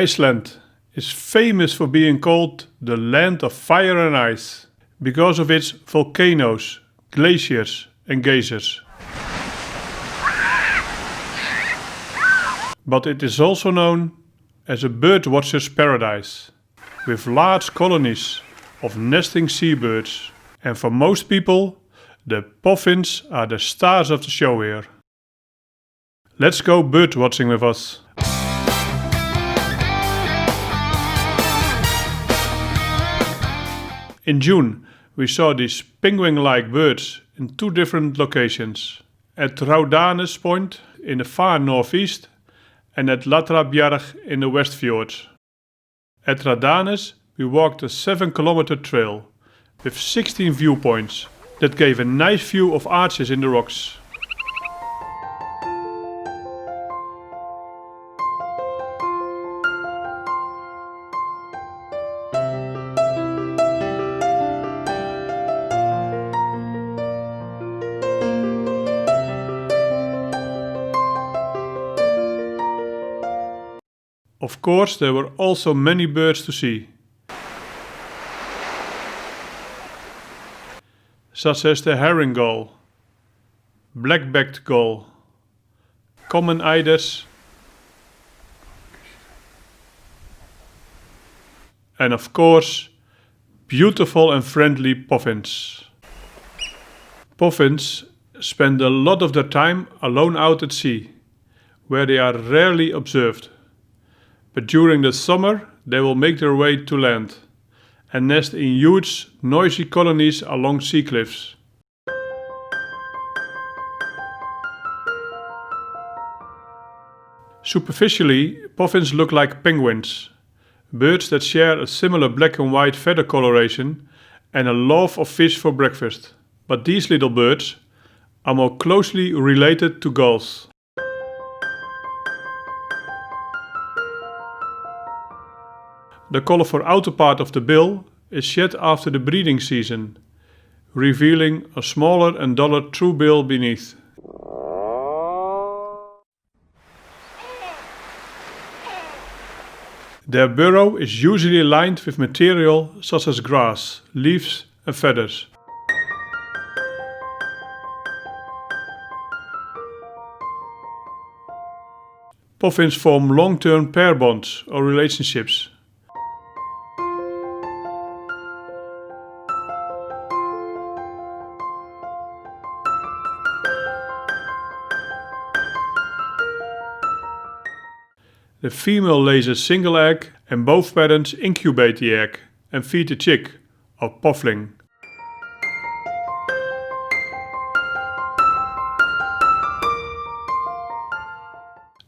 Iceland is famous for being called the land of fire and ice because of its volcanoes, glaciers and geysers. But it is also known as a birdwatcher's paradise, with large colonies of nesting seabirds, and for most people, the puffins are the stars of the show here. Let's go birdwatching with us. In June, we saw these penguin-like birds in two different locations, at Raudanes Point in the far northeast and at Latrabjarg in the West Fjords. At Raudanes, we walked a 7-kilometer trail with 16 viewpoints that gave a nice view of arches in the rocks. Of course, there were also many birds to see, such as the herring gull, black-backed gull, common eiders, and of course, beautiful and friendly puffins. Puffins spend a lot of their time alone out at sea, where they are rarely observed. But during the summer they will make their way to land and nest in huge, noisy colonies along sea cliffs. Superficially, puffins look like penguins, birds that share a similar black and white feather coloration and a love of fish for breakfast. But these little birds are more closely related to gulls. The colorful outer part of the bill is shed after the breeding season, revealing a smaller and duller true bill beneath. Their burrow is usually lined with material such as grass, leaves and feathers. Puffins form long-term pair bonds or relationships. The female lays a single egg and both parents incubate the egg and feed the chick, or puffling.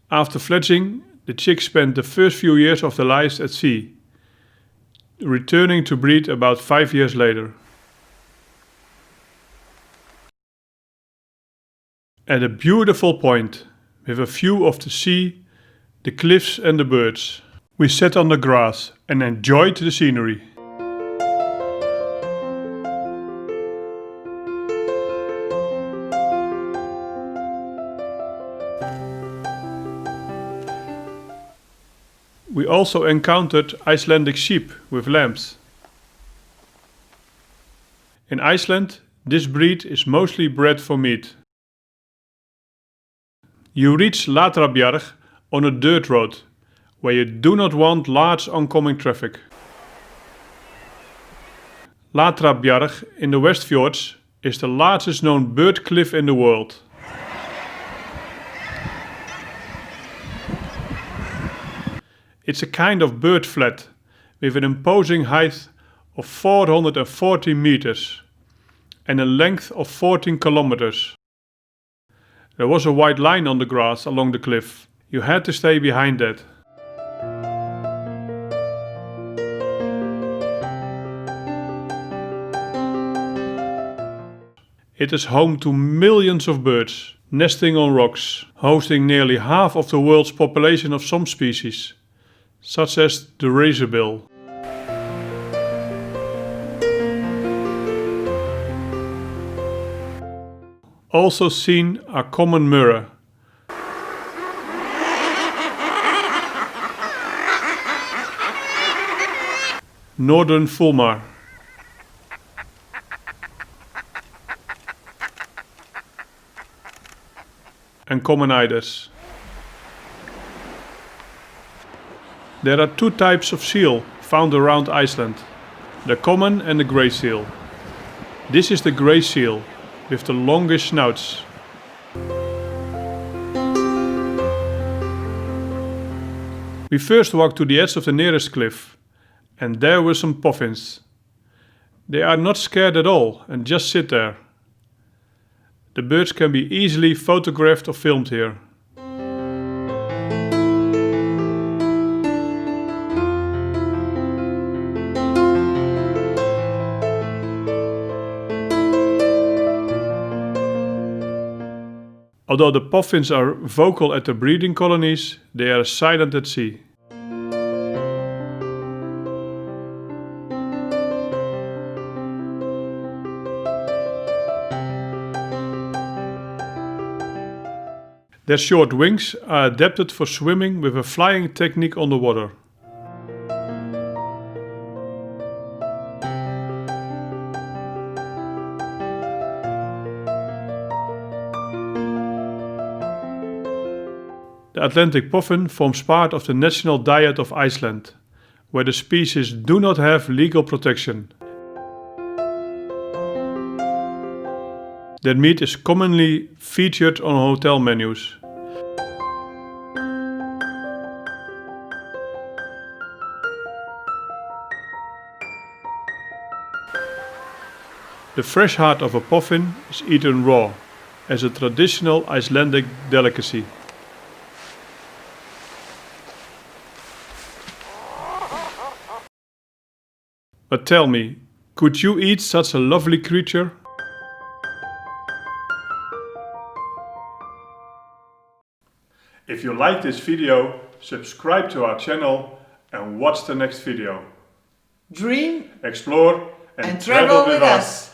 After fledging, the chicks spend the first few years of their lives at sea, returning to breed about 5 years later. At a beautiful point, with a view of the sea, the cliffs and the birds, we sat on the grass and enjoyed the scenery. We also encountered Icelandic sheep with lambs. In Iceland, this breed is mostly bred for meat. You reach Latrabjarg on a dirt road, where you do not want large oncoming traffic. Latrabjarg in the West Fjords is the largest known bird cliff in the world. It's a kind of bird flat with an imposing height of 440 meters and a length of 14 kilometers. There was a white line on the grass along the cliff. You had to stay behind that. It is home to millions of birds, nesting on rocks, hosting nearly half of the world's population of some species, such as the razorbill. Also seen are common murre, Northern fulmar, and common eiders. There are two types of seal found around Iceland, the common and the grey seal. This is the grey seal with the longest snouts. We first walked to the edge of the nearest cliff, and there were some puffins. They are not scared at all and just sit there. The birds can be easily photographed or filmed here. Although the puffins are vocal at the breeding colonies, they are silent at sea. Their short wings are adapted for swimming with a flying technique on the water. The Atlantic puffin forms part of the national diet of Iceland, where the species do not have legal protection. Their meat is commonly featured on hotel menus. The fresh heart of a puffin is eaten raw, as a traditional Icelandic delicacy. But tell me, could you eat such a lovely creature? If you like this video, subscribe to our channel and watch the next video. Dream Explore and and travel with us.